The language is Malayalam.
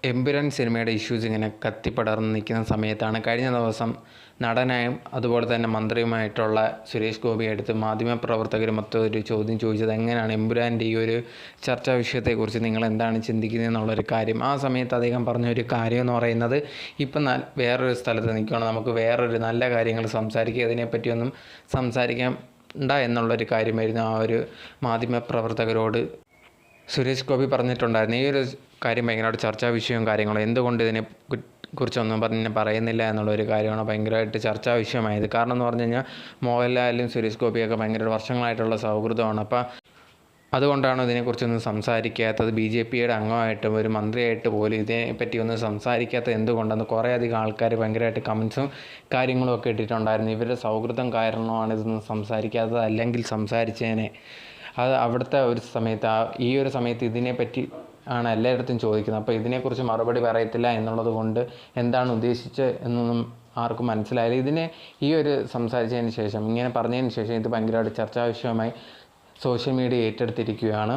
എമ്പുരാൻ സിനിമയുടെ ഇഷ്യൂസ് ഇങ്ങനെ കത്തിപ്പടർന്ന് നിൽക്കുന്ന സമയത്താണ് കഴിഞ്ഞ ദിവസം നടനായും അതുപോലെ തന്നെ മന്ത്രിയുമായിട്ടുള്ള സുരേഷ് ഗോപിയെ അടുത്ത് മാധ്യമപ്രവർത്തകർ മൊത്തം ഒരു ചോദ്യം ചോദിച്ചത്, എങ്ങനെയാണ് എമ്പുരാൻ്റെ ഈ ഒരു ചർച്ചാ വിഷയത്തെക്കുറിച്ച് നിങ്ങൾ എന്താണ് ചിന്തിക്കുന്നത് എന്നുള്ളൊരു കാര്യം. ആ സമയത്ത് അദ്ദേഹം പറഞ്ഞൊരു കാര്യം എന്ന് പറയുന്നത്, ഇപ്പം വേറൊരു സ്ഥലത്ത് നിൽക്കുകയാണ്, നമുക്ക് വേറൊരു നല്ല കാര്യങ്ങൾ സംസാരിക്കുക, ഇതിനെപ്പറ്റിയൊന്നും സംസാരിക്കണ്ട എന്നുള്ളൊരു കാര്യമായിരുന്നു ആ ഒരു മാധ്യമപ്രവർത്തകരോട് സുരേഷ് ഗോപി പറഞ്ഞിട്ടുണ്ടായിരുന്നു. ഈ ഒരു കാര്യം ഭയങ്കരമായിട്ട് ചർച്ചാ വിഷയവും കാര്യങ്ങളും, എന്തുകൊണ്ട് ഇതിനെ കുറിച്ചൊന്നും പറയുന്നില്ല എന്നുള്ളൊരു കാര്യമാണ് ഭയങ്കരമായിട്ട് ചർച്ചാ വിഷയമായത്. കാരണം എന്ന് പറഞ്ഞു കഴിഞ്ഞാൽ മോഹൻലാലും സുരേഷ് ഗോപിയൊക്കെ ഭയങ്കര വർഷങ്ങളായിട്ടുള്ള സൗഹൃദമാണ്. അപ്പം അതുകൊണ്ടാണ് ഇതിനെക്കുറിച്ചൊന്നും സംസാരിക്കാത്തത്. BJPയുടെ അംഗമായിട്ടും ഒരു മന്ത്രിയായിട്ട് പോലും ഇതിനെപ്പറ്റി ഒന്നും സംസാരിക്കാത്തത് എന്തുകൊണ്ടെന്ന് കുറേയധികം ആൾക്കാർ ഭയങ്കരമായിട്ട് കമൻസും കാര്യങ്ങളും ഒക്കെ ഇട്ടിട്ടുണ്ടായിരുന്നു. ഇവരുടെ സൗഹൃദം കാരണമാണ് ഇതൊന്നും സംസാരിക്കാത്തത്, അല്ലെങ്കിൽ സംസാരിച്ചേനെ. അത് അവിടുത്തെ ഒരു സമയത്ത് ഈ ഒരു സമയത്ത് ഇതിനെപ്പറ്റി ആണ് എല്ലായിടത്തും ചോദിക്കുന്നത്. അപ്പോൾ ഇതിനെക്കുറിച്ച് മറുപടി പറയത്തില്ല എന്നുള്ളത് കൊണ്ട് എന്താണ് ഉദ്ദേശിച്ചത് എന്നൊന്നും ആർക്കും മനസ്സിലായില്ല. ഈ ഒരു സംസാരിച്ചതിന് ശേഷം, ഇങ്ങനെ പറഞ്ഞതിന് ശേഷം ഇത് ഭയങ്കരമായിട്ട് ചർച്ചാ വിഷയമായി സോഷ്യൽ മീഡിയ ഏറ്റെടുത്തിരിക്കുകയാണ്.